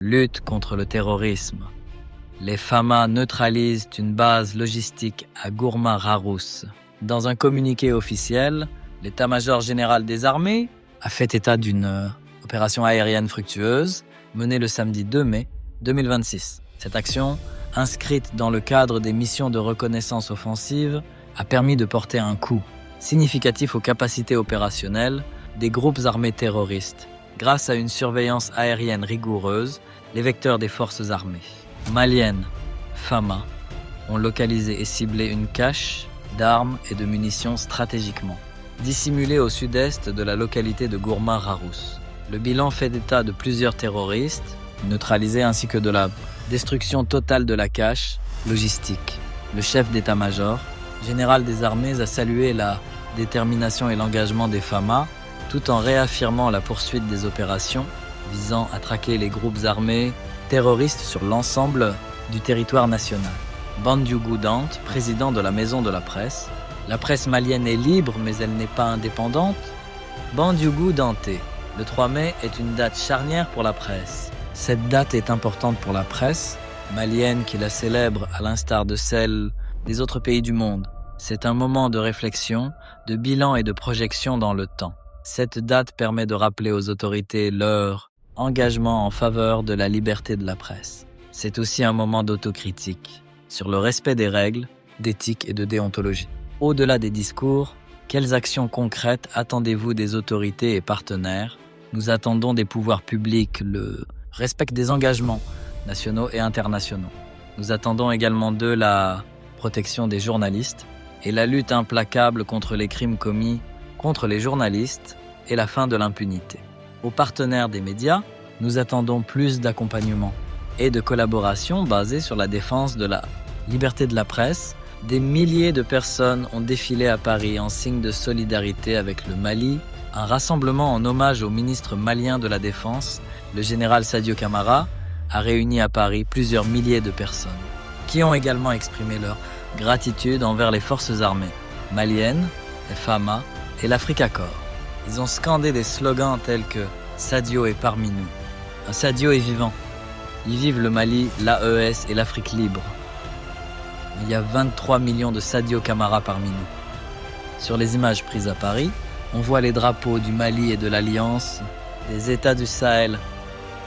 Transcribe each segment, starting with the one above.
Lutte contre le terrorisme. Les FAMA neutralisent une base logistique à Gourma-Rarous. Dans un communiqué officiel, l'état-major général des armées a fait état d'une opération aérienne fructueuse menée le samedi 2 mai 2026. Cette action, inscrite dans le cadre des missions de reconnaissance offensive, a permis de porter un coup significatif aux capacités opérationnelles des groupes armés terroristes, grâce à une surveillance aérienne rigoureuse, les vecteurs des forces armées maliennes, FAMA, ont localisé et ciblé une cache d'armes et de munitions stratégiquement, dissimulée au sud-est de la localité de Gourma-Rarous. Le bilan fait état de plusieurs terroristes neutralisés ainsi que de la destruction totale de la cache logistique. Le chef d'état-major, général des armées, a salué la détermination et l'engagement des FAMA tout en réaffirmant la poursuite des opérations visant à traquer les groupes armés terroristes sur l'ensemble du territoire national. Bandiougou Dante, président de la Maison de la presse malienne est libre mais elle n'est pas indépendante. Bandiougou Dante, le 3 mai est une date charnière pour la presse. Cette date est importante pour la presse malienne qui la célèbre à l'instar de celle des autres pays du monde. C'est un moment de réflexion, de bilan et de projection dans le temps. Cette date permet de rappeler aux autorités leur engagement en faveur de la liberté de la presse. C'est aussi un moment d'autocritique sur le respect des règles, d'éthique et de déontologie. Au-delà des discours, quelles actions concrètes attendez-vous des autorités et partenaires? Nous attendons des pouvoirs publics le respect des engagements nationaux et internationaux. Nous attendons également d'eux la protection des journalistes et la lutte implacable contre les crimes commis contre les journalistes et la fin de l'impunité. Aux partenaires des médias, nous attendons plus d'accompagnement et de collaboration basée sur la défense de la liberté de la presse. Des milliers de personnes ont défilé à Paris en signe de solidarité avec le Mali. Un rassemblement en hommage au ministre malien de la Défense, le général Sadio Camara, a réuni à Paris plusieurs milliers de personnes qui ont également exprimé leur gratitude envers les forces armées maliennes, les FAMA et l'Africa Corps. Ils ont scandé des slogans tels que « Sadio est parmi nous »,« Un Sadio est vivant »,« Y vive le Mali, l'AES et l'Afrique libre ». Il y a 23 millions de Sadio Camara parmi nous. Sur les images prises à Paris, on voit les drapeaux du Mali et de l'Alliance, des États du Sahel.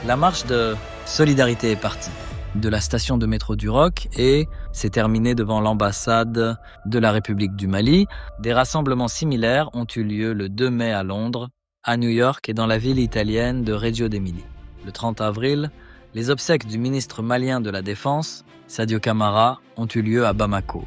La marche de solidarité est partie de la station de métro du Roc et s'est terminée devant l'ambassade de la République du Mali. Des rassemblements similaires ont eu lieu le 2 mai à Londres, à New York et dans la ville italienne de Reggio d'Émilie. Le 30 avril, les obsèques du ministre malien de la Défense, Sadio Camara, ont eu lieu à Bamako.